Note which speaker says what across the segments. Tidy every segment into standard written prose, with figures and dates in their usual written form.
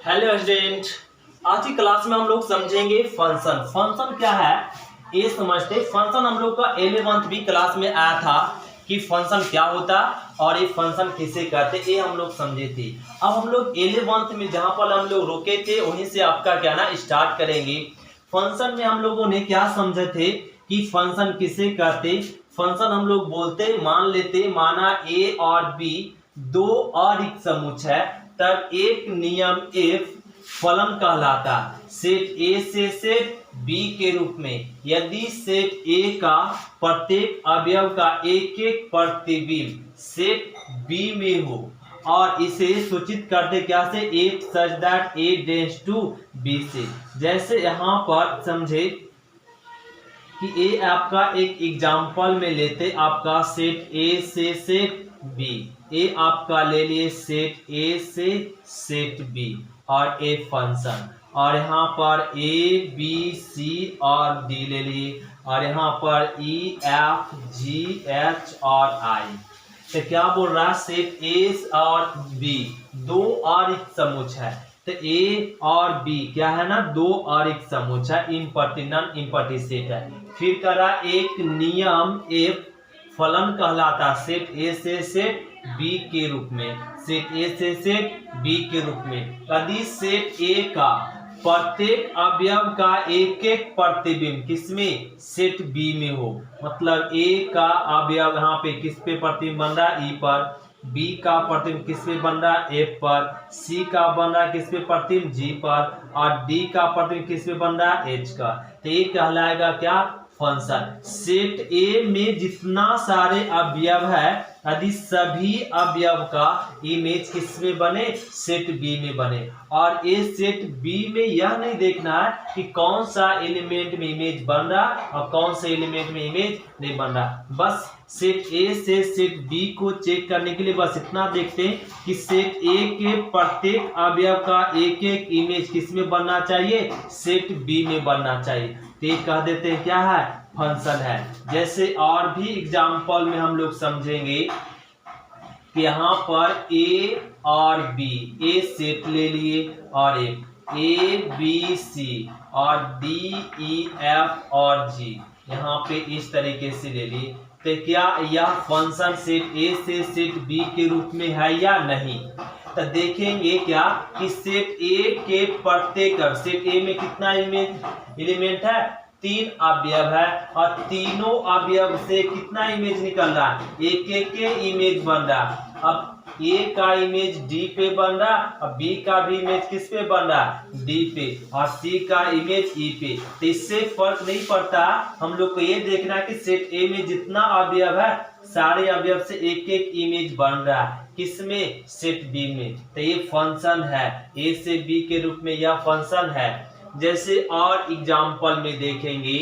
Speaker 1: Hello student. आज की class में हम लोग समझेंगे फंक्शन। फंक्शन क्या है ये समझते। फंक्शन हम लोग का 11th भी क्लास में आया था कि फंक्शन क्या होता और ये फंक्शन किसे कहते, ये हम लोग समझे थे। अब हम लोग 11th में जहां पर हम लोग रुके थे वहीं से आपका क्या ना स्टार्ट करेंगे। फंक्शन में हम लोगों ने क्या समझे थे कि फंक्शन किसे कहते। फंक्शन हम लोग बोलते मान लेते, माना ए और बी दो अरिक्त समुच्चय है, तब एक नियम एफ फलन कहलाता सेट ए से सेट बी के रूप में यदि सेट ए का प्रत्येक अवयव का एक एक प्रतिबिंब सेट बी में हो और इसे सूचित करते क्या से, f such that A tends to B से। जैसे यहाँ पर समझे कि ए आपका एक एग्जाम्पल में लेते आपका सेट ए से सेट बी, ए आपका ले लिए सेट ए से सेट बी और ए फंक्शन, और यहाँ पर ए बी सी और डी ले लिए, और यहाँ पर ई एफ जी एच और आई। तो क्या बोल रहा है, सेट ए और बी दो और एक समुच्चय है। तो ए और बी क्या है ना, दो और एक समुच्चय इम्प्रति नॉन इम्प्रति सेट है। फिर करा एक नियम एफ फलन कहलाता सेट ए से सेट बी के रूप में, सेट ए से सेट बी के रूप में यदि सेट ए का प्रत्येक अवयव का एक एक प्रतिबिंब किसमें, सेट बी में हो। मतलब ए का अवयव यहाँ पे किस पे प्रतिबिंब बन रहा है, ई पर, बी का प्रतिबिंब किस पे बन रहा है, एफ पर, सी का बन रहा है किस पे प्रतिबिंब, जी पर, और डी का प्रतिबिंब किस पे बन रहा है, एच का। तो ये कहलाएगा क्या, फंक्शन। सेट ए में जितना सारे अवयव है यदि सभी अवयव का इमेज किसमें बने, सेट बी में बने। और ये सेट बी में यह नहीं देखना है कि कौन सा एलिमेंट में इमेज बन रहा और कौन से एलिमेंट में इमेज नहीं बन रहा। बस सेट ए से सेट बी को चेक करने के लिए बस इतना देखते हैं कि सेट ए के प्रत्येक अवयव का एक एक इमेज किसमें बनना चाहिए, सेट बी में बनना चाहिए। तो ये कह देते हैं क्या है, फंक्शन है। जैसे और भी एग्जाम्पल में हम लोग समझेंगे कि यहाँ पर ए और बी, ए सेट ले लिए और एक ए बी सी और डी ई एफ और जी यहाँ पे इस तरीके से ले लिए। तो क्या यह फंक्शन सेट ए से सेट बी के रूप में है या नहीं। तो देखेंगे क्या कि सेट ए के प्रत्येक, सेट ए में कितना एलिमेंट है, तीन अवयव है और तीनों अवयव से कितना इमेज निकल रहा है, एक एक के इमेज बन रहा। अब ए का इमेज डी पे बन रहा और बी का भी इमेज किस पे बन रहा, डी पे, और सी का इमेज ई पे। तो इससे फर्क नहीं पड़ता, हम लोग को ये देखना है कि सेट ए में जितना अवयव है सारे अवयव से एक एक इमेज बन रहा है किसमें, सेट बी में। तो ये फंक्शन है, ए से बी के रूप में यह फंक्शन है। जैसे और एग्जाम्पल में देखेंगे,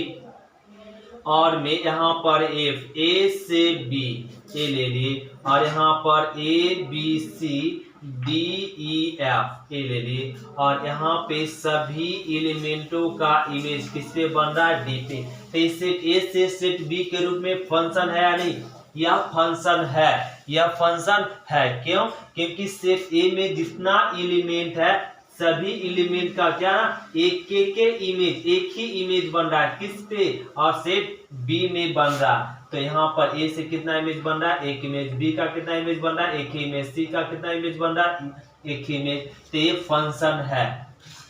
Speaker 1: और में यहाँ पर एफ ए से बी ए ले लिए, और यहाँ पर A B C D E F A ले लिए, और यहाँ पे सभी एलिमेंटों का इमेज किस पे बन रहा है, डी पे। तो सेट ए से सेट बी के रूप में फंक्शन है या नहीं, यह फंक्शन है, यह फंक्शन है। क्यों, क्योंकि सेट ए में जितना एलिमेंट है सभी एलिमेंट का क्या एक एक के इमेज, एक ही इमेज बन रहा है किस पे, और सेट बी में बन रहा। तो यहाँ पर ए से कितना इमेज बन रहा है, एक इमेज, बी का कितना इमेज बन रहा है, एक ही इमेज, सी का कितना इमेज बन रहा है, एक ही इमेज। तो ये फंक्शन है।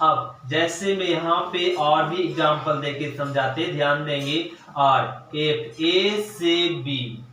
Speaker 1: अब जैसे मैं यहाँ पे और भी एग्जांपल देके समझाते, ध्यान देंगे। और एफ ए से B,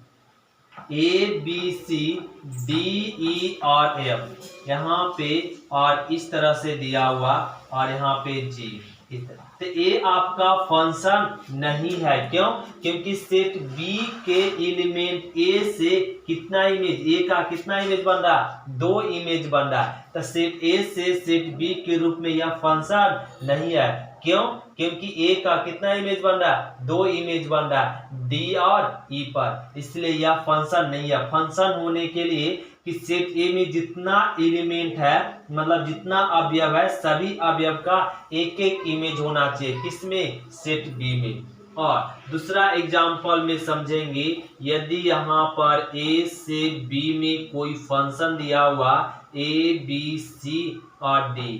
Speaker 1: A B C D E और एफ यहाँ पे और इस तरह से दिया हुआ, और यहाँ पे जी इस तरह। तो ये आपका फंक्शन नहीं है। क्यों, क्योंकि सेट बी के एलिमेंट ए से कितना इमेज, ए का कितना इमेज बन रहा, दो इमेज बन रहा है। तो सेट ए से सेट बी के रूप में यह फंक्शन नहीं है। क्यों, क्योंकि ए का कितना इमेज बन रहा है, दो इमेज बन रहा है, डी और ई पर, इसलिए यह फंक्शन नहीं है। फंक्शन होने के लिए कि सेट ए में जितना एलिमेंट है, मतलब जितना अवयव है सभी अवयव का एक एक इमेज होना चाहिए किसमें, सेट बी में। और दूसरा एग्जाम्पल में समझेंगे, यदि यहाँ पर ए से बी में कोई फंक्शन दिया हुआ ए बी सी और डी,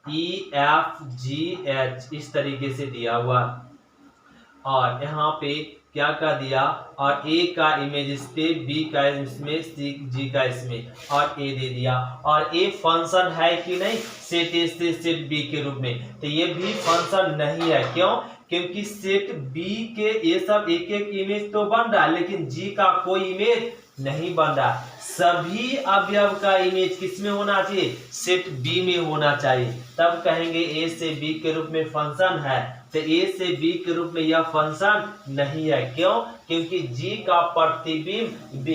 Speaker 1: EFGH इस तरीके से दिया हुआ, और यहाँ पे क्या का दिया, और A का इमेज इस पे, B का इसमें, G का इसमें, और A दे दिया। और A फंक्शन है कि नहीं सेट A से सेट B के रूप में, तो ये भी फंक्शन नहीं है। क्यों? क्योंकि सेट B के ये सब एक एक इमेज तो बन रहा है, लेकिन G का कोई इमेज नहीं बन रहा। सभी अवयव का इमेज किस में होना चाहिए? सेट B में होना चाहिए, तब कहेंगे A से B के रूप में फंक्शन है। तो A से B के रूप में यह फंक्शन नहीं है। क्यों? क्योंकि G का प्रतिबिंब B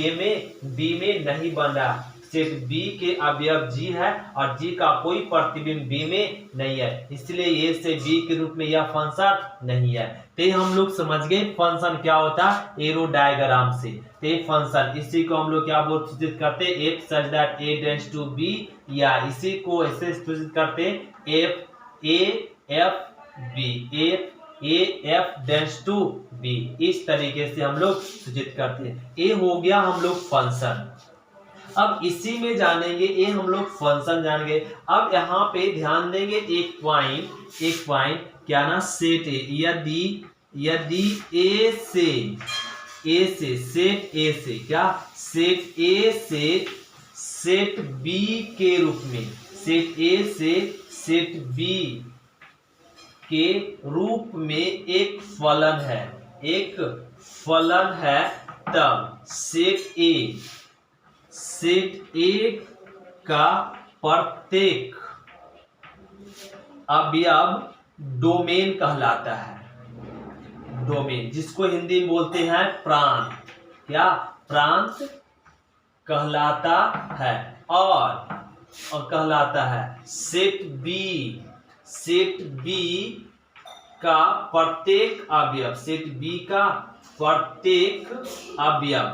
Speaker 1: में नहीं बन रहा। सेट B के अवयव G है और G का कोई प्रतिबिंब B में नहीं है, इसलिए A से B के रूप में यह फंक्शन नहीं है। तो हम लोग समझ गए फंक्शन क्या होता है एरो डायग्राम से। तो फंक्शन इसी को हम लोग क्या बोल सूचित करते हैं, f such that A tends to B, या इसी को ऐसे सूचित करते हैं F टेंड्स टू B। इस तरीके से हम लोग सूचित करते हैं। ए हो गया हम लोग फंक्शन। अब इसी में जानेंगे, ये हम लोग फंक्शन जान गए। अब यहाँ पे ध्यान देंगे एक पॉइंट क्या ना, सेट ए, यदि ए से सेट ए से क्या, सेट ए से सेट बी के रूप में, सेट ए से सेट बी के रूप में एक फलन है, तब सेट ए का प्रत्येक अवयव डोमेन कहलाता है। डोमेन जिसको हिंदी में बोलते हैं प्रांत, क्या प्रांत कहलाता है। और कहलाता है सेट बी का प्रत्येक अवयव, सेट बी का प्रत्येक अवयव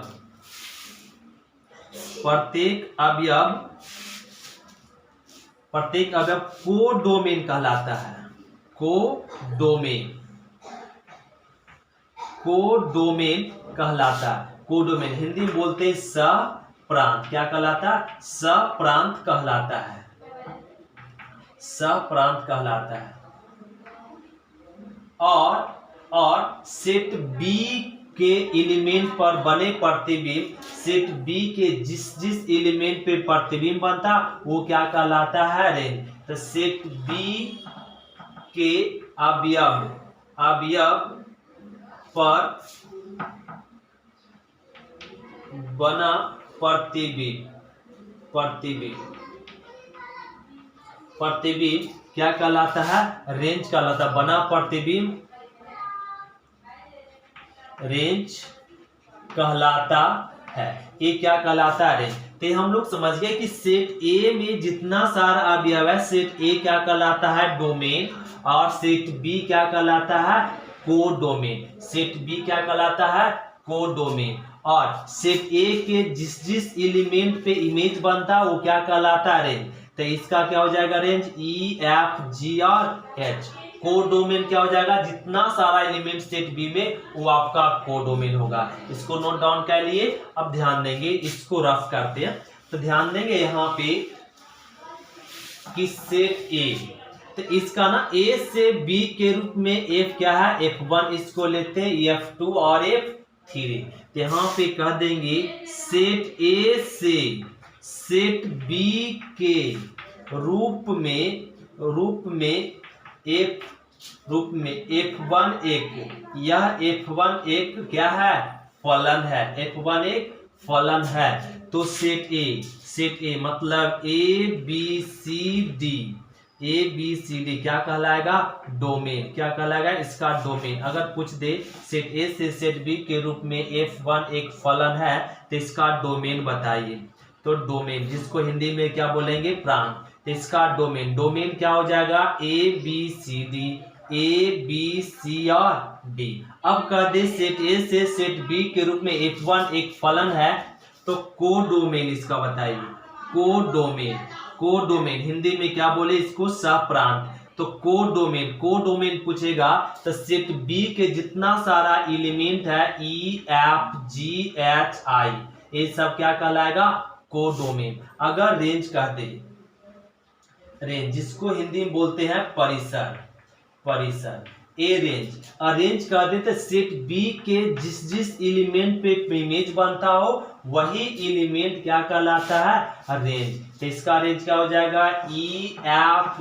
Speaker 1: कोडोमेन कहलाता है। कोडोमेन कहलाता है। कोडोमेन हिंदी में बोलते हैं सप्रांत। क्या कहलाता है? सप्रांत कहलाता है। सप्रांत कहलाता है। और सेट बी के एलिमेंट पर बने प्रतिबिंब, सेट बी के जिस एलिमेंट पे प्रतिबिंब बनता वो क्या कहलाता है? रेंज। तो सेट बी के अवयव पर बना प्रतिबिंब क्या कहलाता है? रेंज कहलाता है। बना प्रतिबिंब रेंज कहलाता है। ये क्या कहलाता है? रेंज। तो हम लोग समझ गए कि सेट ए में जितना सारा अवयव है, सेट ए क्या कहलाता है? डोमेन। और सेट बी क्या कहलाता है? कोडोमेन। सेट बी क्या कहलाता है? कोडोमेन। और सेट ए के जिस एलिमेंट पे इमेज बनता है वो क्या कहलाता है? रेंज। तो इसका क्या हो जाएगा? रेंज EFG और H। कोडोमेन क्या हो जाएगा? जितना सारा एलिमेंट सेट बी में वो आपका कोडोमेन होगा। इसको नोट डाउन कर लिए। अब ध्यान देंगे, इसको रफ करते हैं। तो ध्यान देंगे यहाँ पे कि सेट ए, तो इसका ना ए से बी के रूप में F क्या है? F1। इसको लेते हैं F2 और F3। तो यहाँ पे कह देंगे सेट ए से सेट बी के रूप में F1 एक, यह F1 एक क्या है? फलन है। F1 एक फलन है। तो सेट ए मतलब ABCD क्या कहलाएगा? डोमेन। क्या कहलाएगा? इसका डोमेन। अगर पूछ दे सेट ए से सेट बी के रूप में F1 एक फलन है, तो इसका डोमेन बताइए। तो डोमेन जिसको हिंदी में क्या बोलेंगे? प्रांत। तो इसका डोमेन क्या हो जाएगा? ABC और D। अब कह दे सेट ए से सेट बी के रूप में F1 एक फलन है, तो कोडोमेन इसका बताइए। कोडोमेन हिंदी में क्या बोले इसको? सप्रांत। तो कोडोमेन पूछेगा तो सेट बी के जितना सारा एलिमेंट है EFGHI ये सब क्या कहलाएगा? कोडोमेन। अगर रेंज कह दे रेंज, जिसको हिंदी में बोलते हैं परिसर, परिसर। ए रेंज, अरेंज कर देते सेट बी के जिस जिस एलिमेंट पे इमेज बनता हो वही एलिमेंट क्या कहलाता है, रेंज। तो इसका रेंज क्या हो जाएगा, ई एफ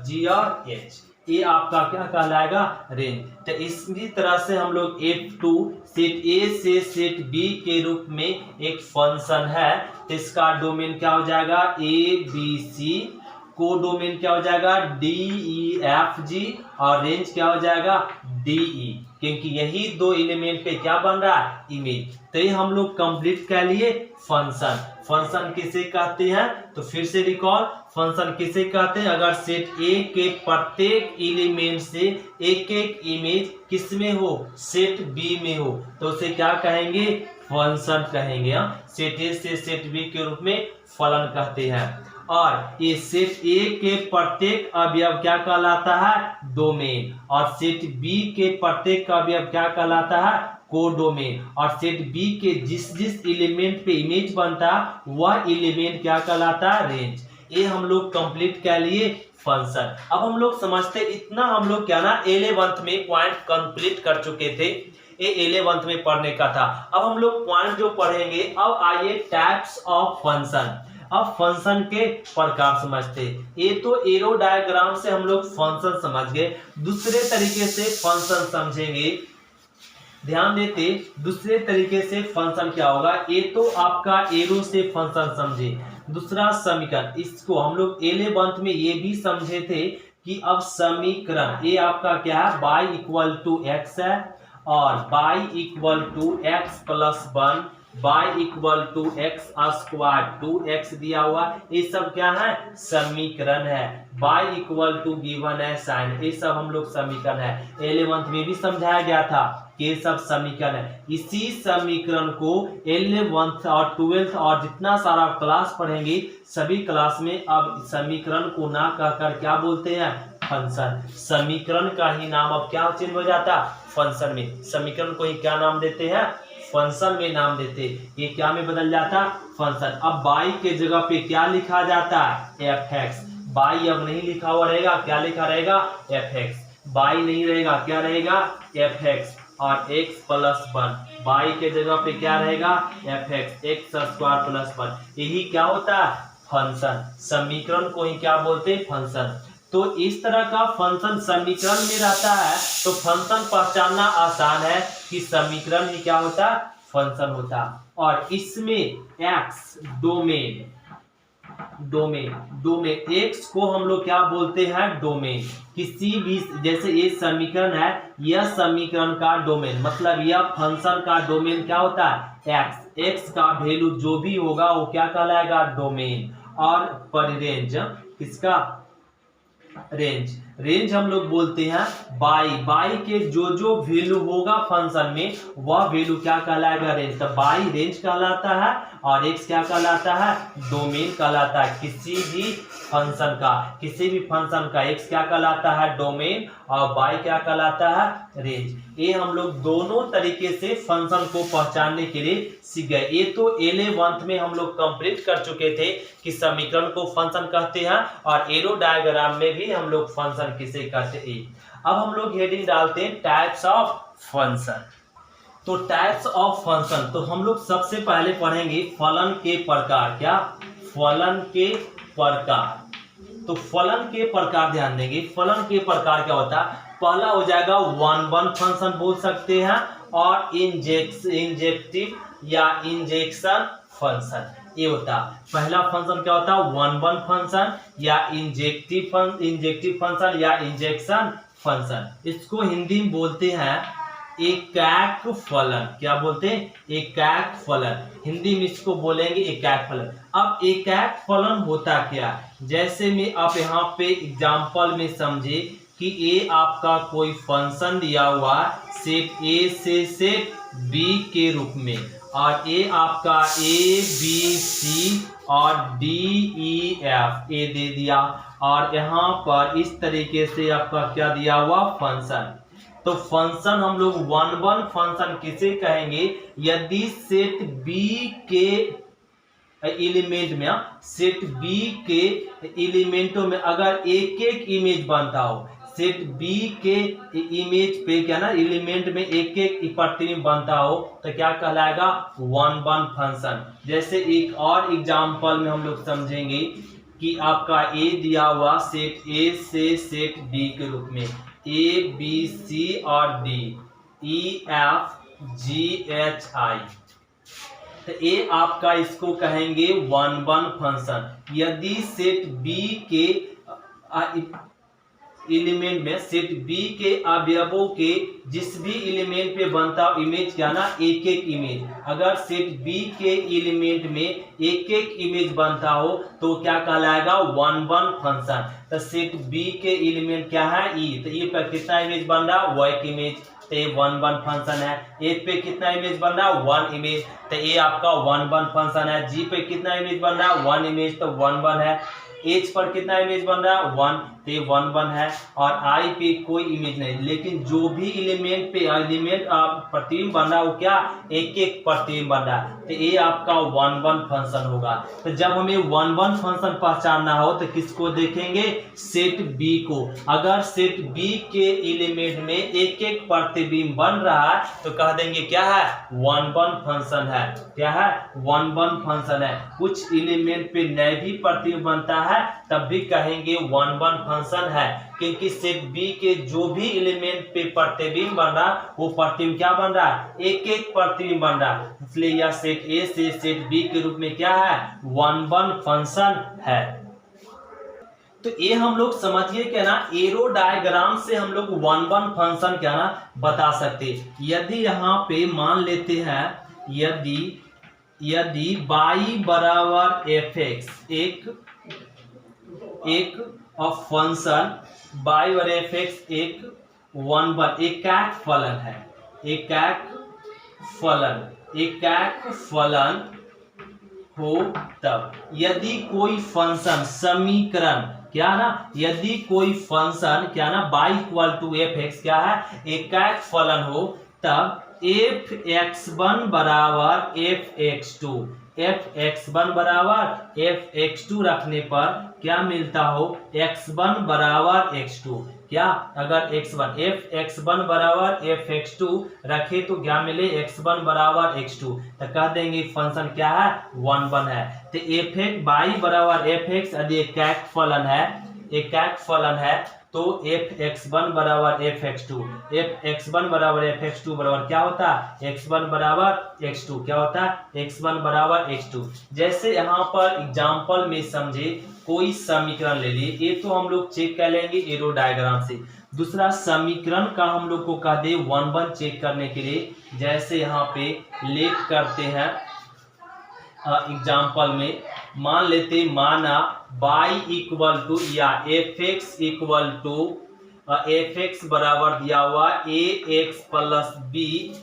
Speaker 1: जी और एच, ये आपका क्या कहलाएगा, रेंज। तो इसी तरह से हम लोग F2 सेट ए से सेट बी के रूप में एक फंक्शन है, तो इसका डोमेन क्या हो जाएगा, ए बी सी, को डोमेन क्या हो जाएगा, डी ई एफ जी, और रेंज क्या हो जाएगा, डी ई, क्योंकि यही दो एलिमेंट पे क्या बन रहा है, इमेज। तो ये हम लोग कंप्लीट कर लिए फंक्शन। फंक्शन किसे कहते हैं, तो फिर से रिकॉल, फंक्शन किसे कहते हैं, अगर सेट ए के प्रत्येक एलिमेंट से एक एक इमेज किस में हो, सेट बी में हो, तो उसे क्या कहेंगे, फंक्शन कहेंगे। सेट ए से सेट बी के रूप में फलन कहते हैं। और ये सेट ए के प्रत्येक अवयव क्या कहलाता है, डोमेन, और सेट बी के प्रत्येक अवयव क्या कहलाता है, कोडोमेन, और सेट बी के जिस जिस एलिमेंट पे इमेज बनता है वह एलिमेंट क्या कहलाता है, रेंज। ये हम लोग कंप्लीट कर लिए फंक्शन। अब हम लोग समझते इतना हम लोग क्या ना 11th में पॉइंट कंप्लीट कर चुके थे, ये 11th में पढ़ने का था। अब हम लोग पॉइंट जो पढ़ेंगे, अब आइए टाइप्स ऑफ फंक्शन। अब फंक्शन के प्रकार समझते, ये तो एरो डायग्राम से हम लोग फंक्शन समझ गए, दूसरे तरीके से फंक्शन समझेंगे। ध्यान देते दूसरे तरीके से फंक्शन क्या होगा, ये तो आपका एरो से फंक्शन समझे, दूसरा समीकरण, इसको हम लोग 11th में ये भी समझे थे कि अब समीकरण, ये आपका क्या है, y इक्वल टू एक्स है, और y equal to x plus 1, y equal to x square 2x दिया हुआ, ये सब क्या है, समीकरण है। y इक्वल टू गिवन है साइन, ये सब हम लोग समीकरण है। 11th में भी समझाया गया था कि ये सब समीकरण है। इसी समीकरण को 11th और 12th और जितना सारा क्लास पढ़ेंगे सभी क्लास में अब समीकरण को ना कहकर क्या बोलते हैं, फंक्शन। समीकरण का ही नाम अब क्या चेंज हो जाता, फंक्शन में। समीकरण को ही क्या नाम देते हैं, फंक्शन में नाम देते, ये क्या में बदल जाता, फंक्शन। अब y के जगह पे क्या लिखा जाता है, fx। y अब नहीं लिखा हुआ रहेगा, क्या लिखा रहेगा, fx। y नहीं रहेगा, क्या रहेगा, fx, और x प्लस 1, y के जगह पे क्या रहेगा, fx, x स्क्वायर प्लस 1, यही क्या होता है, फंक्शन। समीकरण को ही क्या बोलते हैं, फंक्शन। तो इस तरह का फंक्शन समीकरण में रहता है, तो फंक्शन पहचानना आसान है कि समीकरण ही क्या होता है, फंक्शन होता है। और इसमें x डोमेन, डोमेन x को हम लोग क्या बोलते हैं, डोमेन। किसी भी, जैसे ये समीकरण है, यह समीकरण का डोमेन, मतलब यह फंक्शन का डोमेन क्या होता है, x का वैल्यू जो भी होगा वो क्या कहलाएगा, डोमेन। और परिरेंज, किसका, रेंज। रेंज हम लोग बोलते हैं बाई के जो वैल्यू होगा फंक्शन में वह वैल्यू क्या कहलाएगा, रेंज। तो बाई रेंज कहलाता है और एक्स क्या कहलाता है, डोमेन कहलाता है। किसी भी फंक्शन का एक्स क्या कहलाता है, डोमेन, और बाई क्या कहलाता है, रेंज। ये हम लोग दोनों तरीके से फंक्शन को पहचानने के लिए सीख गए। ये तो 11th में हम लोग कंप्लीट कर चुके थे कि समीकरण को फंक्शन कहते हैं, और एरो डायग्राम में भी हम लोग फंक्शन किसे कहते हैं। अब हम लोग हेडिंग डालते हैं टाइप्स ऑफ फंक्शन। तो टाइप्स ऑफ फंक्शन, तो हम लोग सबसे पहले पढ़ेंगे फलन के प्रकार। क्या, फलन के प्रकार। तो फलन के प्रकार ध्यान देंगे, फलन के प्रकार क्या होता है, पहला हो जाएगा 1-1 फंक्शन बोल सकते हैं, और इंजेक्टिव या इंजेक्शन फंक्शन, ये होता है। पहला फंक्शन क्या होता है, 1-1 फंक्शन या इंजेक्टिव फंक्शन या इंजेक्शन फंक्शन। इसको हिंदी में बोलते हैं एकाक फलन। क्या बोलते हैं, एकाक फलन। हिंदी में इसको बोलेंगे एकाक फलन। अब एकाक फलन होता क्या, जैसे में आप यहाँ पे एग्जाम्पल में समझे कि ये आपका कोई फंक्शन दिया हुआ सेट ए से सेट बी के रूप में, और ये आपका ए बी सी और डी ई एफ ए दे दिया, और यहाँ पर इस तरीके से आपका क्या दिया हुआ, फंक्शन। तो फंक्शन हम लोग 1-1 फंक्शन किसे कहेंगे, यदि सेट बी के एलिमेंट में, सेट बी के एलिमेंटों में अगर एक एक इमेज बनता हो, सेट बी के इमेज पे क्या ना एलिमेंट में एक एक प्रतिबिंब बनता हो तो क्या कहलाएगा, वन वन फंक्शन। जैसे एक और एग्जांपल में हम लोग समझेंगे कि आपका ए दिया हुआ सेट ए से सेट डी के रूप में, ए बी सी और D, E F ji H I, तो ये आपका इसको कहेंगे वन वन फंक्शन। यदि सेट बी के एलिमेंट में, सेट बी के अवयवों के जिस भी एलिमेंट पे बनता हो इमेज क्या ना, एक एक इमेज, अगर सेट बी के एलिमेंट में एक एक इमेज बनता हो तो क्या कहलाएगा, वन वन फंक्शन। तो सेट बी के एलिमेंट क्या है, ई, तो ई पर कितना इमेज बन रहा है, वो एक इमेज, तो ये वन वन फंक्शन है। ए पे कितना इमेज बन रहा है, वन इमेज, तो ये आपका वन वन फंक्शन है। जी पे कितना इमेज बन रहा है, वन इमेज, तो वन वन है। एच पर कितना इमेज बन रहा है, वन, तो ये वन वन है। और आई पे कोई इमेज नहीं, लेकिन जो भी एलिमेंट पे एलिमेंट प्रतिबिंब बन रहा है वो क्या, एक एक प्रतिबिंब बन रहा है, तो ये आपका वन वन फंक्शन होगा। तो जब हमें वन वन फंक्शन पहचानना हो तो किसको देखेंगे, सेट बी को। अगर सेट बी के एलिमेंट में एक एक प्रतिबिंब बन रहा है तो कह देंगे क्या है, वन वन फंक्शन है। क्या है, वन वन फंक्शन है। कुछ एलिमेंट पे नए भी प्रतिबिंब बनता है तब भी कहेंगे वन वन फंक्शन है, क्योंकि सेट बी के जो भी एलिमेंट पे प्रतिबिंब बन रहा वो प्रतिबिंब क्या बन रहा है, एक एक प्रतिबिंब बन रहा, इसलिए यह सेट ए से सेट बी के रूप में क्या है, वन वन फंक्शन है। तो ये हम लोग समझिए क्या ना, एरो डायग्राम से हम लोग वन वन फंक्शन क्या ना बता सकते। यदि यहाँ पे मान लेते हैं, यदि y बराबर एफ एक्स, एक फंक्शन y और एफ एक्स एक वन वन एकाक फलन है, एकाक फलन हो तब यदि कोई फंक्शन समीकरण क्या ना, यदि कोई फंक्शन क्या ना y equal to f x क्या है, एकाक फलन हो तब एफ एक्स वन बराबर f x two, f x one बराबर एफ एक्स टू रखने पर क्या मिलता हो, एक्स वन बराबर एक्स टू। क्या, अगर x one f x one बराबर एफ एक्स टू रखे तो क्या मिले, एक्स वन बराबर एक्स टू, तो कह देंगे फंक्शन क्या है, वन वन है। तो एफ एक्स वाई बराबर एफ एक्स यदि एकाक फलन है तो एफ एक्स वन बराबर f x two, f x one बराबर एफ एक्स टू बराबर क्या होता है, एक्स वन बराबर एक्स टू, क्या होता है, एक्स वन बराबर एक्स टू। जैसे यहाँ पर एग्जाम्पल में समझे, कोई समीकरण ले लिए, ये तो हम लोग चेक कर लेंगे एरो डायग्राम से। दूसरा समीकरण का हम लोग को कह दे वन वन चेक करने के लिए, जैसे यहाँ पे लेट करते हैं एग्जाम्पल में, मान लेते माना y इक्वल टू या f x equal to f x बराबर दिया हुआ ए एक्स प्लस बी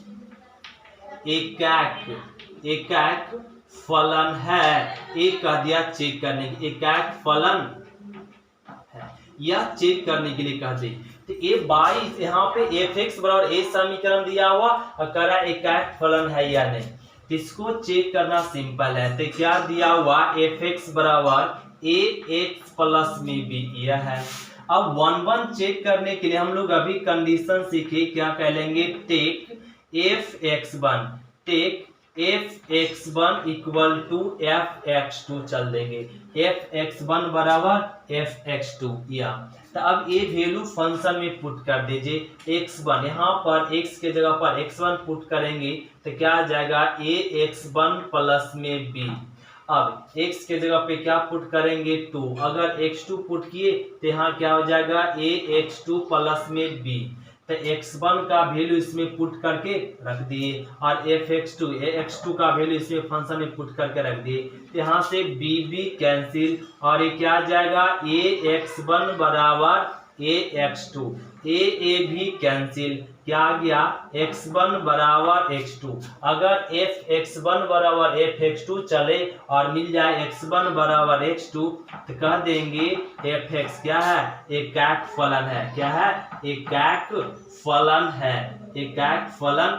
Speaker 1: एकाक फलन है, एक कह दिया चेक करने के, एकाक फलन है यह चेक करने के लिए कह दे। तो ये बाई यहाँ पे एफ एक्स बराबर ए समीकरण दिया हुआ और कह रहा है एकाक फलन है या नहीं, इसको चेक करना सिंपल है। तो क्या दिया हुआ, एफ एक्स बराबर ए एक्स प्लस में बी, यह है। अब वन वन चेक करने के लिए हम लोग अभी कंडीशन सीखे, क्या कह लेंगे, take f x one equal to f x two चल देंगे, एफ एक्स वन बराबर एफ एक्स टू या। तो अब ये वैल्यू फंक्शन में पुट कर दीजिए, एक्स वन, यहाँ पर एक्स के जगह पर एक्स वन पुट करेंगे तो क्या आ जाएगा, ए एक्स वन प्लस में बी। अब x के जगह पे क्या पुट करेंगे, 2, अगर x2 पुट किए तो यहाँ क्या हो जाएगा, a x2 प्लस में b, तो x1 का वैल्यू इसमें पुट करके रख दिए और x2 का वैल्यू इसमें फंक्शन में पुट करके रख दिए, तो यहाँ से b कैंसिल और ये क्या आ जाएगा, a x1 बराबर a x2, a भी कैंसिल, क्या आ गया, x1 बराबर x2। अगर f x1 बराबर f x2 चले और मिल जाए x1 बराबर x2 तो कह देंगे f x क्या है, एकाक फलन है। क्या है, एकाक फलन है, एकाक फलन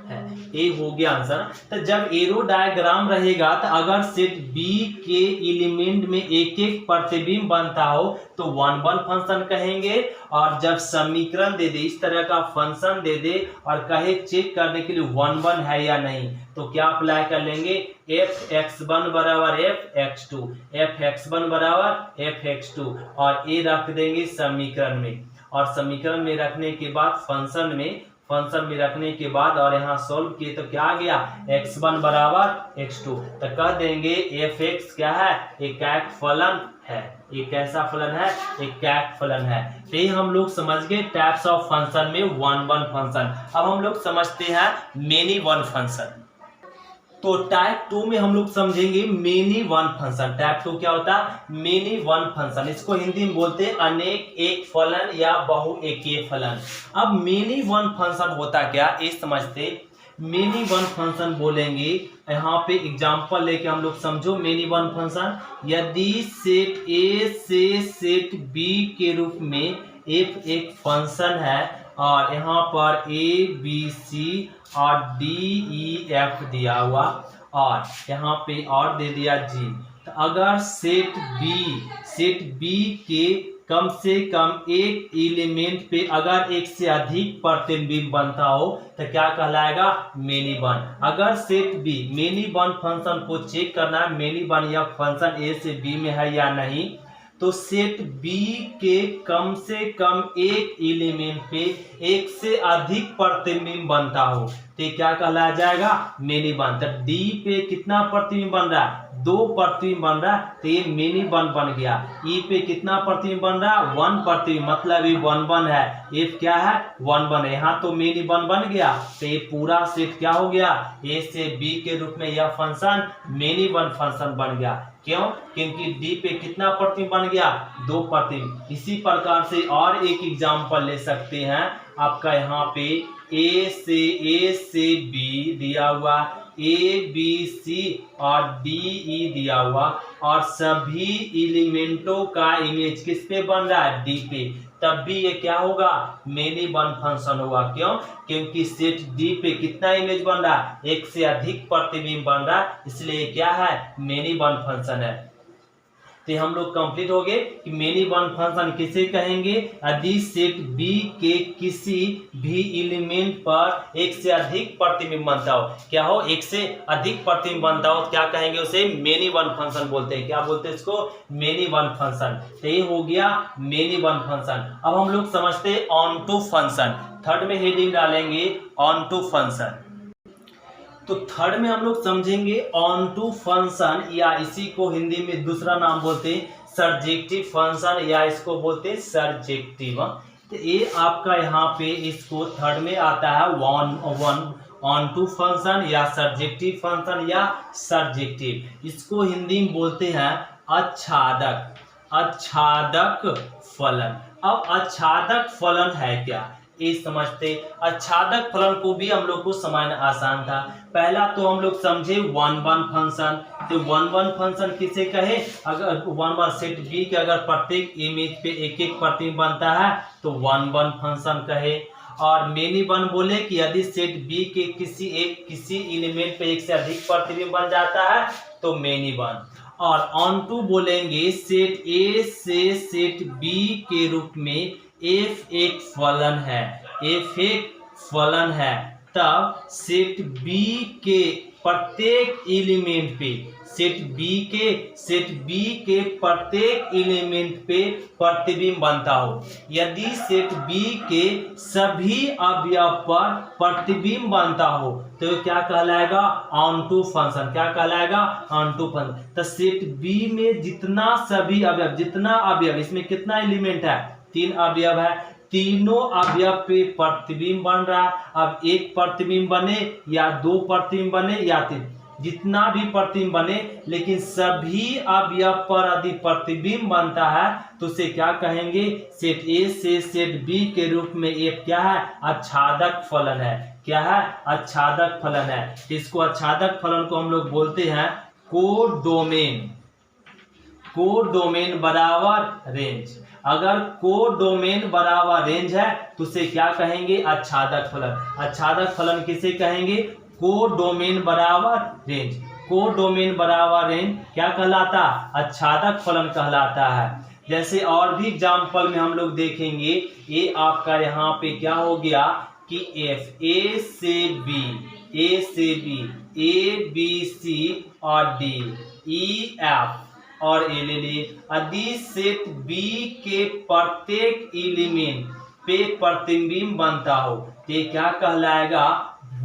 Speaker 1: है। ये हो गया आंसर। तो जब एरो डायग्राम रहेगा तो अगर सेट बी के एलिमेंट में एक एक प्रतिबिंब बनता हो तो 1 1 फंक्शन कहेंगे, और जब समीकरण दे दे इस तरह का फंक्शन दे दे और कहे चेक करने के लिए 1 1 है या नहीं, तो क्या अप्लाई कर लेंगे, f(x1) बराबर f(x2), f(x1) बराबर f(x2) और ये रख देंगे समीकरण में, और समीकरण में रखने के बाद फंक्शन में रखने के बाद और यहाँ सोल्व किए तो क्या आ गया, x1 बराबर x2, तो कह देंगे fx क्या है, एक फलन है। ये कैसा फलन है, एक कैक फलन है। तो ये हम लोग समझ गए टाइप्स ऑफ फंक्शन में 1 1 फंक्शन। अब हम लोग समझते हैं मेनी वन फंक्शन। तो टाइप 2 में हम लोग समझेंगे मेनी वन फंक्शन। टाइप 2 क्या होता है, मेनी वन फंक्शन। इसको हिंदी में बोलते हैं अनेक एक फलन या बहुएकीय फलन। अब मेनी वन फंक्शन होता क्या, ये समझते। मेनी वन फंक्शन बोलेंगे, यहाँ पे एग्जांपल लेके हम लोग समझो मेनी वन फंक्शन। यदि सेट ए से सेट बी के रूप में एफ एक फंक्शन है और यहाँ पर ए बी सी और डी ई एफ दिया हुआ और यहाँ पे और दे दिया जी, तो अगर सेट बी के कम से कम एक एलिमेंट पे अगर एक से अधिक प्रतिबिंब बनता हो तो क्या कहलाएगा, मेनी वन। अगर set be many one function को चेक करना है, मेनी वन या फंक्शन ए से बी में है या नहीं, तो सेट बी के कम से कम एक एलिमेंट पे एक से अधिक प्रतिबिंब बनता हो तो क्या कहलाया जाएगा, मेनी वन। तो डी पे कितना प्रतिबिंब बन रहा है, 2 प्रतिबिंब बन रहा है तो ये मेनी वन बन गया। ई पे कितना प्रतिबिंब बन रहा है, 1 प्रतिबिंब, मतलब ये 1 1 है। एफ क्या है, 1 1 है। यहाँ तो मेनी वन बन गया तो ये पूरा सेट क्या हो गया, ए से बी के रूप में यह फंक्शन मेनी वन फंक्शन बन गया। क्यों, क्योंकि डी पे कितना प्रतिबिंब बन गया, 2 प्रतिबिंब। इसी प्रकार से और एक एग्जांपल ले सकते हैं। आपका यहाँ पे ए से बी दिया हुआ, ए बी सी और डी ई दिया हुआ और सभी एलिमेंटों का इमेज किस पे बन रहा है, डी पे, तब भी ये क्या होगा, मेनी वन फंक्शन होगा। क्यों, क्योंकि सेट डी पे कितना इमेज बन रहा है, एक से अधिक प्रतिबिंब बन रहा है, इसलिए क्या है, मेनी वन फंक्शन है। तो हम लोग कंप्लीट हो गए कि मेनी वन फंक्शन किसे कहेंगे, यदि सेट बी के किसी भी एलिमेंट पर एक से अधिक प्रतिबिंब बनता हो, क्या हो, एक से अधिक प्रतिबिंब बनता हो, क्या कहेंगे उसे, मेनी वन फंक्शन बोलते हैं। क्या बोलते हैं इसको, मेनी वन फंक्शन। तो ये हो गया मेनी वन फंक्शन। अब हम लोग समझते हैं ऑन टू फंक्शन। थर्ड में हेडिंग डालेंगे ऑन टू फंक्शन। तो थर्ड में हम लोग समझेंगे ऑन टू फंक्शन, या इसी को हिंदी में दूसरा नाम बोलते हैं सर्जेक्टिव फंक्शन, या इसको बोलते हैं सर्जेक्टिव। तो ये आपका यहाँ पे इसको थर्ड में आता है ऑन टू फंक्शन या सर्जेक्टिव फंक्शन या सर्जेक्टिव। इसको हिंदी में बोलते हैं आच्छादक फलन। अब आच्छादक फलन है क्या, ये समझते। आच्छादक फलन को भी हम लोग को समझना आसान था। पहला तो हम लोग समझे 1 1 फंक्शन। तो 1 1 फंक्शन किसे कहे, अगर 1 1 सेट बी के अगर प्रत्येक इमेज पे एक एक प्रतिबिंब बनता है तो 1 1 फंक्शन कहे। और मेनी वन बोले कि यदि सेट बी के किसी एलिमेंट पे एक से अधिक प्रतिबिंब बन जाता है तो मेनी वन। और ऑन टू बोलेंगे सेट ए से सेट बी के रूप में एफ एक फलन है, तब सेट बी के प्रत्येक एलिमेंट पे सेट बी के प्रत्येक एलिमेंट पे प्रतिबिंब बनता हो। यदि सेट बी के सभी अवयव पर प्रतिबिंब बनता हो तो क्या कहलाएगा, ऑन टू फंक्शन। क्या कहलाएगा, ऑन टू फंक्शन। तो सेट बी में जितना अवयव, इसमें कितना एलिमेंट है, 3 अवयव है, तीनों अवयव पे प्रतिबिंब बन रहा है। अब एक प्रतिबिंब बने या 2 प्रतिबिंब बने या 3, जितना भी प्रतिबिंब बने, लेकिन सभी अवयव पर यदि प्रतिबिंब बनता है तो उसे क्या कहेंगे, सेट ए से सेट बी के रूप में एफ क्या है, आच्छादक फलन है। क्या है, आच्छादक फलन है। इसको आच्छादक फलन को हम लोग बोलते हैं कोडोमेन। कोडोमेन बराबर रेंज। अगर कोडोमेन बराबर रेंज है तो उसे क्या कहेंगे? आच्छादक फलन। आच्छादक फलन किसे कहेंगे? कोडोमेन बराबर रेंज। कोडोमेन बराबर रेंज क्या कहलाता? आच्छादक फलन कहलाता है। जैसे और भी एग्जाम्पल में हम लोग देखेंगे, ये आपका यहाँ पे क्या हो गया कि एफ, ए से बी, ए से बी, ए बी सी और डी, ई एफ और ए ले लिए। यदि सेट बी के प्रत्येक एलिमेंट पे प्रतिबिंब बनता हो तो ये क्या कहलाएगा?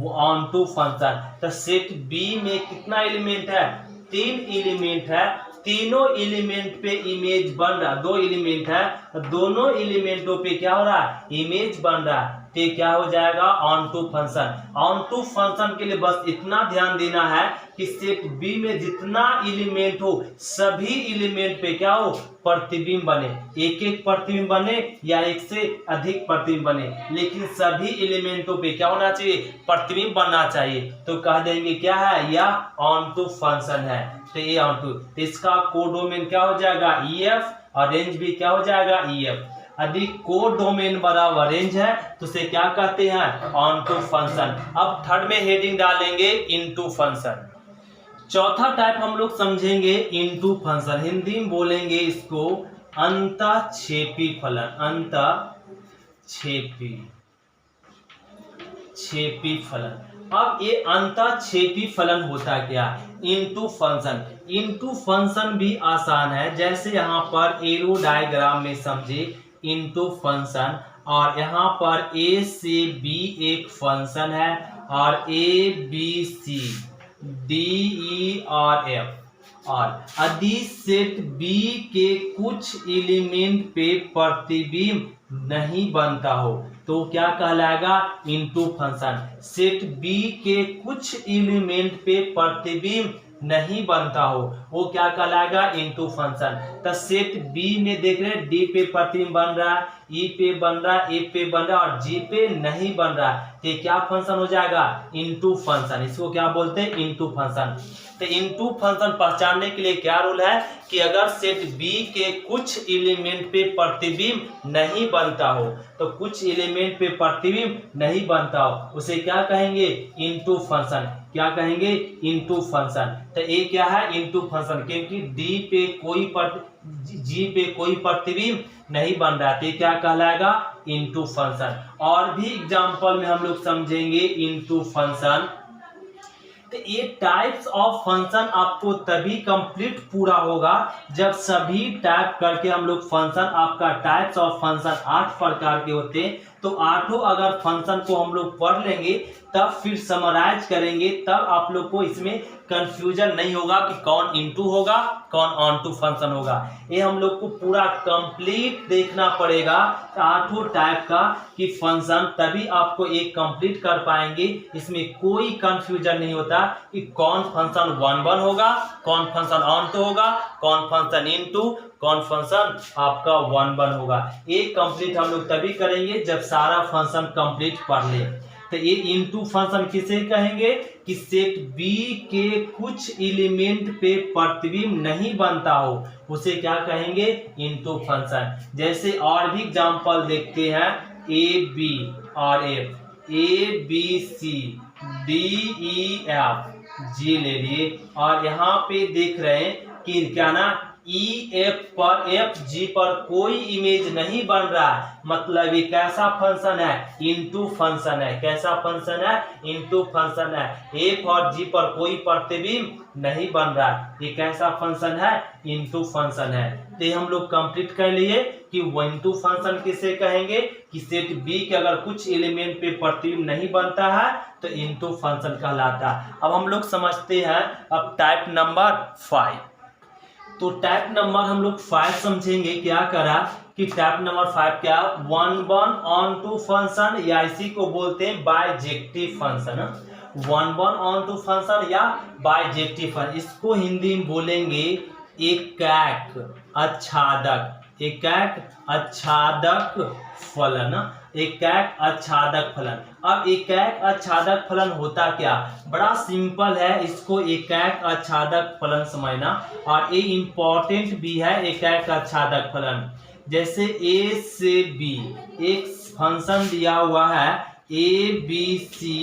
Speaker 1: Onto function. तो सेट बी में कितना एलिमेंट है? 3 एलिमेंट है। तीनों एलिमेंट पे इमेज बन रहा, 2 एलिमेंट है, दोनों एलिमेंटों पे क्या हो रहा है? इमेज बन रहा है। तो क्या हो जाएगा? Onto function. Onto function के लिए बस इतना ध्यान देना है कि सेट बी में जितना एलिमेंट हो सभी एलिमेंट पे क्या हो? प्रतिबिंब बने। एक एक प्रतिबिंब बने या एक से अधिक प्रतिबिंब बने, लेकिन सभी एलिमेंटों पे क्या होना चाहिए? प्रतिबिंब बनना चाहिए। तो कह देंगे क्या है? यह ऑन टू फंक्शन है। तो ये ऑन टू, तो इसका कोडोमेन क्या हो जाएगा? EF और रेंज भी क्या हो जाएगा? EF। यदि कोडोमेन बराबर रेंज है तो उसे क्या कहते हैं? Onto function. अब थर्ड में हेडिंग डालेंगे इनटू फंक्शन। चौथा टाइप हम लोग समझेंगे इनटू फंक्शन। हिंदी में बोलेंगे इसको अंतःक्षेपी फलन। अंतःक्षेपी फलन। अब ये अंतःक्षेपी फलन होता क्या? Into function. इनटू फंक्शन भी आसान है। जैसे यहाँ पर एरो डायग्राम में समझे इनटू फंक्शन, और यहाँ पर ए से बी एक फंक्शन है और ए बी सी डी ई और एफ, और यदि सेट बी के कुछ एलिमेंट पे प्रतिबिंब नहीं बनता हो तो क्या कहलाएगा? Into function. सेट बी के कुछ एलिमेंट पे प्रतिबिंब नहीं बनता हो वो क्या कहलाएगा? Into function. तो सेट बी में देख रहे हैं डी पे प्रतिबिंब बन रहा है, ई पे बन रहा है, ए पे बन रहा है और जी पे नहीं बन रहा है, तो क्या फंक्शन हो जाएगा? Into function. इसको क्या बोलते हैं? Into function. तो इनटू फंक्शन पहचानने के लिए क्या रूल है कि अगर सेट बी के कुछ एलिमेंट पे प्रतिबिंब नहीं बनता हो, तो कुछ एलिमेंट पे प्रतिबिंब नहीं बनता हो उसे क्या कहेंगे? Into function. क्या कहेंगे? Into function. तो ये क्या है? इनटू फंक्शन, क्योंकि डी पे कोई जी पे कोई प्रतिबिंब नहीं बन रहा है, तो क्या कहलाएगा? Into function. और भी एग्जांपल में हम लोग समझेंगे इनटू फंक्शन। तो ये टाइप्स ऑफ फंक्शन आपको तभी कंप्लीट पूरा होगा जब सभी टाइप करके हम लोग फंक्शन, आपका टाइप्स ऑफ फंक्शन 8 प्रकार के होते हैं, तो 8 अगर फंक्शन को हम लोग पढ़ लेंगे तब फिर समराइज करेंगे, तब आप लोग को इसमें कंफ्यूजन नहीं होगा कि कौन इनटू होगा कौन ऑन टू फंक्शन होगा। ये हम लोग को पूरा कंप्लीट देखना पड़ेगा 8 टाइप का कि फंक्शन, तभी आपको एक कंप्लीट कर पाएंगे। इसमें कोई कंफ्यूजन नहीं होता कि कौन फंक्शन 1 होगा, कौन फंक्शन ऑन टू होगा, कौन फंक्शन इनटू, कौन फंक्शन आपका 1 होगा। ये कंप्लीट हम लोग तभी करेंगे जब सारा फंक्शन कंप्लीट पढ़ ले। तो ये इनटू फंक्शन किसे कहेंगे? कि सेट बी के कुछ एलिमेंट पे प्रतिबिंब नहीं बनता हो उसे क्या कहेंगे? Into function. जैसे और भी एग्जांपल देखते हैं, ए बी और F, A B C D E F G ले लिए, और यहाँ पे देख रहे हैं कि क्या ना ई एफ पर एफ जी पर कोई इमेज नहीं बन रहा है, मतलब ये कैसा फंक्शन है? इनटू फंक्शन है। कैसा फंक्शन है? इनटू फंक्शन है। एफ और जी पर कोई प्रतिबिंब नहीं बन रहा है, ये कैसा फंक्शन है? इनटू फंक्शन है। तो ये हम लोग कंप्लीट कर लिए कि इनटू फंक्शन किसे कहेंगे? कि सेट बी के अगर कुछ एलिमेंट पे प्रतिबिंब नहीं बनता है तो इनटू फंक्शन कहलाता है। अब हम लोग समझते हैं अब टाइप नंबर 5। तो टाइप नंबर हम लोग 5 समझेंगे। क्या करा कि टाइप नंबर 5 क्या? 1 ऑन टू फंक्शन, या इसी को बोलते हैं bijective function. 1 onto function या बाइजेक्टिव फंक्शन, इसको हिंदी में बोलेंगे एकाक आच्छादक एकैक आच्छादक फलन, एकैक आच्छादक फलन। अब एकैक आच्छादक फलन होता क्या, बड़ा सिंपल है, इसको एकैक आच्छादक फलन समझना, और ये इंपॉर्टेंट भी है एकैक आच्छादक फलन। जैसे ए से बी एक फंक्शन दिया हुआ है, ए बी सी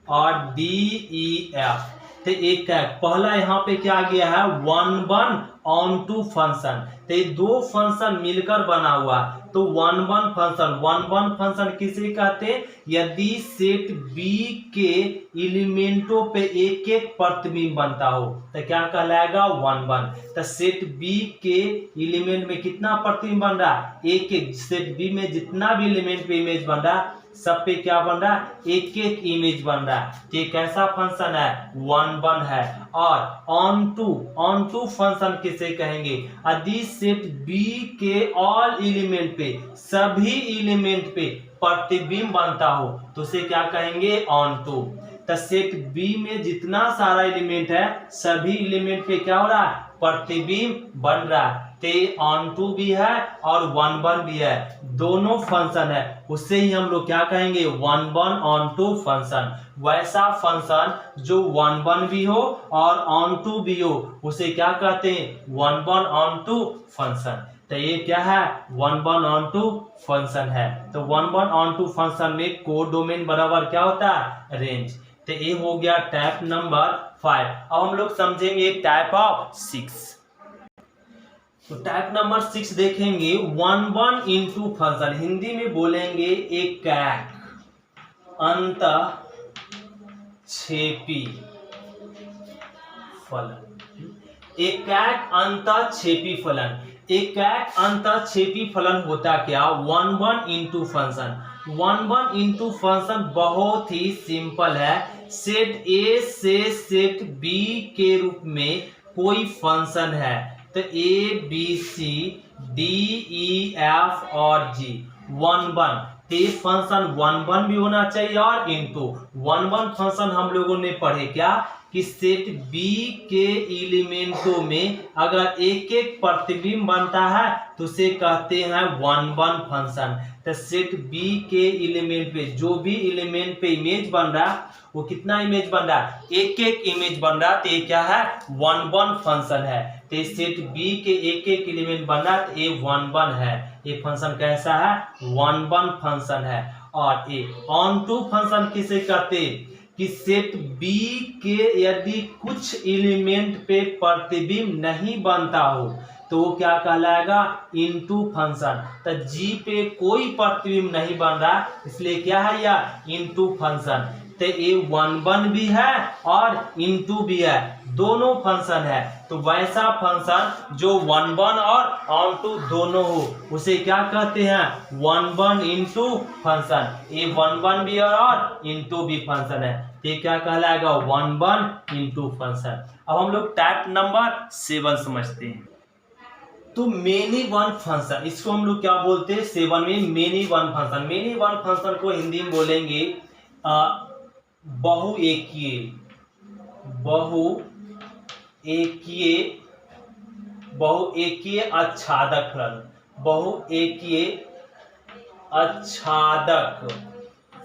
Speaker 1: और डी ई एफ, तो एक पहला यहाँ पे क्या गया है 1 ऑन टू फंक्शन, तो ये दो फंक्शन मिलकर बना हुआ, तो 1 फंक्शन किसे कहते हैं, यदि सेट बी के एलिमेंटों पे एक एक प्रतिबिंब बनता हो तो क्या कहलाएगा 1। तो सेट बी के एलिमेंट में कितना प्रतिबिंब बन रहा है, एक एक, सेट बी में जितना भी एलिमेंट पे इमेज बन रहा है सब पे क्या बन रहा है, एक एक इमेज बन रहा है, तो ये कैसा फंक्शन है 1 है। और ऑन टू फंक्शन किसे कहेंगे, यदि सेट बी के ऑल एलिमेंट पे, सभी एलिमेंट पे प्रतिबिंब बनता हो तो उसे क्या कहेंगे ऑन टू। तो सेट बी में जितना सारा एलिमेंट है सभी एलिमेंट पे क्या हो रहा है, प्रतिबिंब बन रहा है, तो ऑन टू भी है और 1 भी है, दोनों फंक्शन है, उससे ही हम लोग क्या कहेंगे 1 ऑन टू फंक्शन। वैसा फंक्शन जो 1 भी हो और ऑन टू भी हो उसे क्या कहते हैं 1 ऑन टू फंक्शन। तो ये क्या है 1 ऑन टू फंक्शन है। तो 1 ऑन टू फंक्शन में कोडोमेन बराबर क्या होता है, रेंज। तो ये हो गया टाइप नंबर 5। अब हम लोग समझेंगे टाइप ऑफ 6। तो टाइप नंबर 6 देखेंगे 1 इंटू फंक्शन, हिंदी में बोलेंगे एकैक अंतःक्षेपी फलन। एकैक अंतःक्षेपी फलन, एकैक अंतःक्षेपी फलन होता क्या 1 इंटू फंक्शन। 1 इंटू फंक्शन बहुत ही सिंपल है, सेट ए से सेट बी के रूप में कोई फंक्शन है, तो A B C D E F और जी 1 तो ये फंक्शन 1 भी होना चाहिए और इंटू 1 फंक्शन हम लोगों ने पढ़े क्या कि सेट बी के एलिमेंटों में अगर एक एक प्रतिबिंब बनता है तो उसे कहते हैं 1 फंक्शन। तो सेट बी के एलिमेंट पे जो भी एलिमेंट पे इमेज बन रहा है वो कितना इमेज बन रहा है, एक एक इमेज बन रहा है, तो ये क्या है 1 फंक्शन है। तो सेट बी के एक एक एलिमेंट बन रहा है तो ये 1 है, ये फंक्शन कैसा है 1 फंक्शन है। और ये ऑन टू फंक्शन किसे कहते कि सेट बी के यदि कुछ एलिमेंट पे प्रतिबिंब नहीं बनता हो तो वो क्या कहलाएगा इनटू फंक्शन। तो जी पे कोई प्रतिबिंब नहीं बन रहा इसलिए क्या है यह इनटू फंक्शन। तो ये 1 भी है और इनटू भी है, दोनों फंक्शन है। तो वैसा फंक्शन जो 1 और ऑन टू दोनों हो उसे क्या कहते हैं 1 इंटू फंक्शन। ये 1 भी और इंटू भी फंक्शन है, ये क्या कहलाएगा 1 इंटू फंक्शन। अब हम लोग टाइप नंबर 7 समझते हैं। तो मेनी वन फंक्शन, इसको हम लोग क्या बोलते हैं 7 में many one function. Many one function को हिंदी में बोलेंगे बहुएकीय, बहुएकीय आच्छादक फलन, बहुएकीय आच्छादक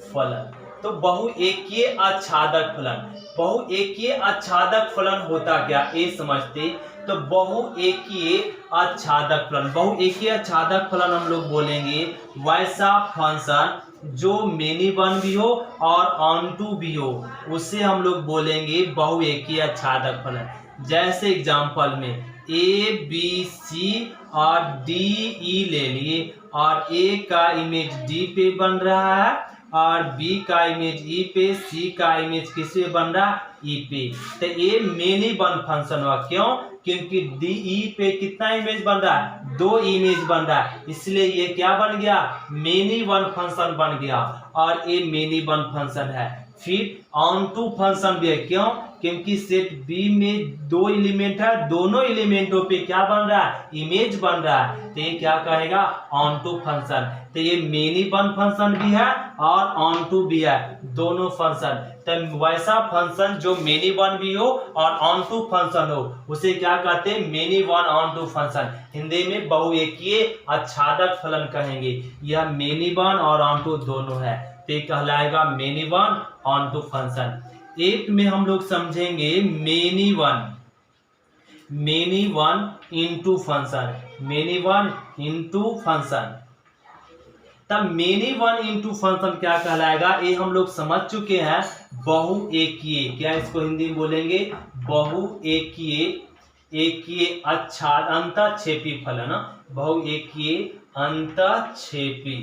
Speaker 1: फलन। तो बहुएकीय आच्छादक फलन, बहुएकीय आच्छादक फलन होता क्या ये समझते। तो बहुएकीय आच्छादक फलन, बहुएकीय आच्छादक फलन हम लोग बोलेंगे वैसा फंक्शन जो मेनी वन भी हो और ऑन टू भी हो उसे हम लोग बोलेंगे बहुएकीय आच्छादक फलन। जैसे एग्जांपल में ए बी सी और डी ई ले लिए और ए का इमेज डी पे बन रहा है और बी का इमेज ई पे, सी का इमेज किस पे बन रहा है ई पे। तो ये मेनी वन फंक्शन हुआ, क्यों क्योंकि डी ई पे कितना इमेज बन रहा है 2 इमेज बन रहा है, इसलिए ये क्या बन गया मेनी वन फंक्शन बन गया और ये मेनी वन फंक्शन है। फिर ऑन टू फंक्शन भी है, क्यों क्योंकि सेट बी में 2 एलिमेंट है, दोनों एलिमेंटों पे क्या बन रहा है, इमेज बन रहा है, तो ये क्या कहेगा, ऑन टू फंक्शन। तो ये मेनी वन फंक्शन भी है और ऑन टू भी है, दोनों फंक्शन। तो वैसा फंक्शन जो मेनी वन भी हो और ऑन टू फंक्शन हो उसे क्या कहते हैं, many one onto function. Hindi में बहुएकीय आच्छादक फलन कहेंगे। यह मेनी वन और ऑन टू दोनों है, तो ये कहलाएगा many one onto function. एक में हम लोग समझेंगे many one into function, many one into function. तब मेनी वन इनटू फंक्शन क्या कहलाएगा, ये हम लोग समझ चुके हैं, बहुएकीय। क्या इसको हिंदी में बोलेंगे, बहुएकीय, एकीय आच्छाद अंतःक्षेपी फलन, बहुएकीय अंतःक्षेपी,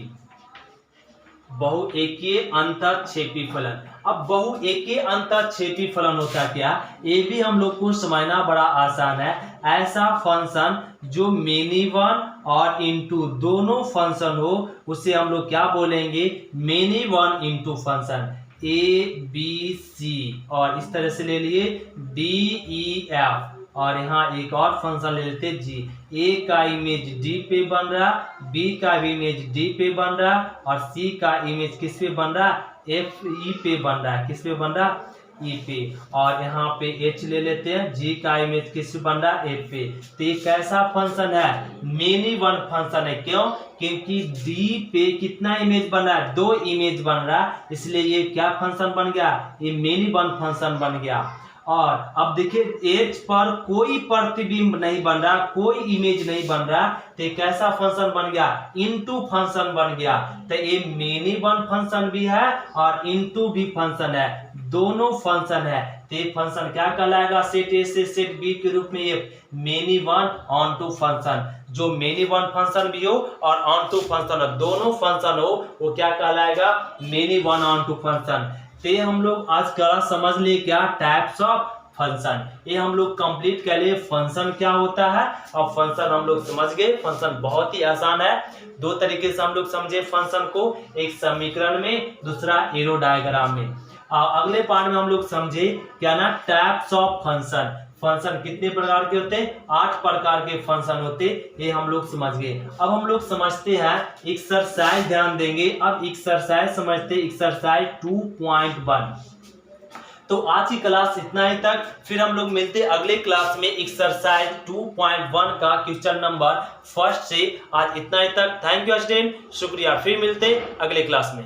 Speaker 1: बहुएकीय अंतःक्षेपी फलन। अब बहुएकीय अंतःक्षेपी फलन होता क्या, ये भी हम लोग को समझना बड़ा आसान है। ऐसा फंक्शन जो मेनी वन और इनटू दोनों फंक्शन हो उसे हम लोग क्या बोलेंगे, many one into function. A B C और इस तरह से ले लिए डी ई एफ, और यहाँ एक और फंक्शन ले लेते जी। ए का इमेज डी पे बन रहा, बी का भी इमेज डी पे बन रहा और सी का इमेज किस पे बन रहा, एफ ई पे बन रहा है, किस पे बन रहा, ई पे। और यहाँ पे एच ले लेते हैं, जी का इमेज किस पे बन रहा, एफ पे। तो ये कैसा फंक्शन है, मेनी वन फंक्शन है। क्यों, क्योंकि डी पे कितना इमेज बन रहा है, 2 इमेज बन रहा है, इसलिए ये क्या फंक्शन बन गया, ये मेनी वन फंक्शन बन गया। और अब देखिए एच पर कोई प्रतिबिंब नहीं बन रहा, कोई इमेज नहीं बन रहा, तो कैसा फंक्शन बन गया, इनटू फंक्शन बन गया। तो ये मेनी वन फंक्शन भी है और इनटू भी फंक्शन है, दोनों फंक्शन है। तो ये फंक्शन क्या कहलाएगा, सेट ए से सेट बी के रूप में ये many one onto function. जो मेनी वन फंक्शन भी हो और ऑन टू फंक्शन हो, दोनों फंक्शन हो, वो क्या कहलाएगा, many one onto function. तो हम लोग आज क्लास समझ लिए क्या, टाइप्स ऑफ फंक्शन। ये हम लोग कंप्लीट कर लिए फंक्शन क्या होता है, और फंक्शन हम लोग समझ गए। फंक्शन बहुत ही आसान है, 2 तरीके से हम लोग समझे फंक्शन को, एक समीकरण में, दूसरा एरो डायग्राम में। अगले पार्ट में हम लोग समझे क्या ना, टाइप्स ऑफ फंक्शन। फंक्शन कितने प्रकार के होते हैं, 8 प्रकार के फंक्शन होते, ये हम लोग समझ गए। अब हम लोग समझते हैं एक्सरसाइज, ध्यान देंगे। अब एक्सरसाइज समझते, एक्सरसाइज 2.1। तो आज की क्लास इतना ही तक, फिर हम लोग मिलते अगले क्लास में एक्सरसाइज 2.1 का क्वेश्चन नंबर 1 से। आज इतना ही तक, थैंक यू स्टूडेंट, शुक्रिया, फिर मिलते अगले क्लास में।